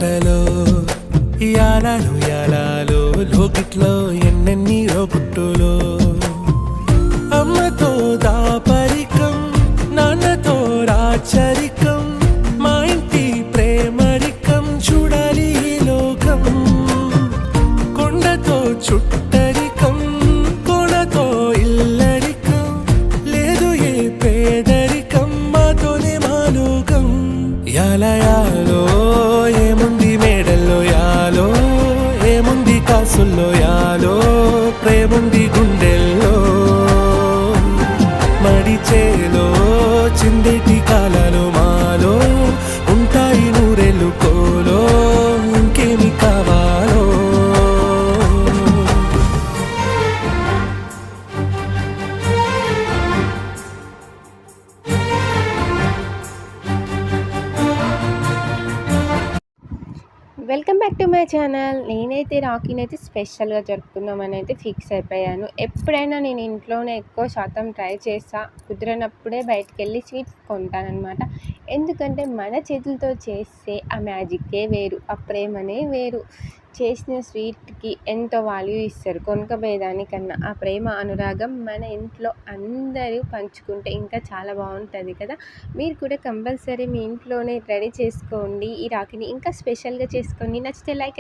పుట్టలో యాలాలు యాలాలో లోకిట్లో ఎన్నెన్ని పుట్టులో అమ్మతో దాపరికం నాన్నతో రాచరికం మా ఇంటి ప్రేమరికం చూడాలి ఈ లోకం కొండతో చుట్టరికం కొనతో ఇల్లరికం లేదు ఏ పేదరికం మాతోనే మా లోకం యాలయాలో ఏముంది మేడల్లో యాలో ఏముంది కాసుల్లో యాలో ప్రేముంది గుండెల్లో మడిచేలో చిందేటి కాలాలు మాలో ఉంటాయి నూరెళ్ళు కోలో ఇంకేమి కావాలో welcome back to my channel. నేనైతే రాఖీనైతే స్పెషల్గా జరుపుకుందామని అయితే ఫిక్స్ అయిపోయాను. ఎప్పుడైనా నేను ఇంట్లోనే ఎక్కువ శాతం ట్రై చేస్తా, కుదిరినప్పుడే బయటకు వెళ్ళి స్వీట్స్ కొంటానన్నమాట. ఎందుకంటే మన చేతులతో చేస్తే ఆ మ్యాజిక్కే వేరు, ఆ ప్రేమనే వేరు. చేసిన స్వీట్కి ఎంతో వాల్యూ ఇస్తారు కొనుక్కపోయేదానికన్నా. ఆ ప్రేమ అనురాగం మన ఇంట్లో అందరూ పంచుకుంటే ఇంకా చాలా బాగుంటుంది కదా. మీరు కూడా కంపల్సరీ మీ ఇంట్లోనే రెడీ చేసుకోండి, ఈ రాఖీని ఇంకా స్పెషల్గా చేసుకోండి. నచ్చితే లైక్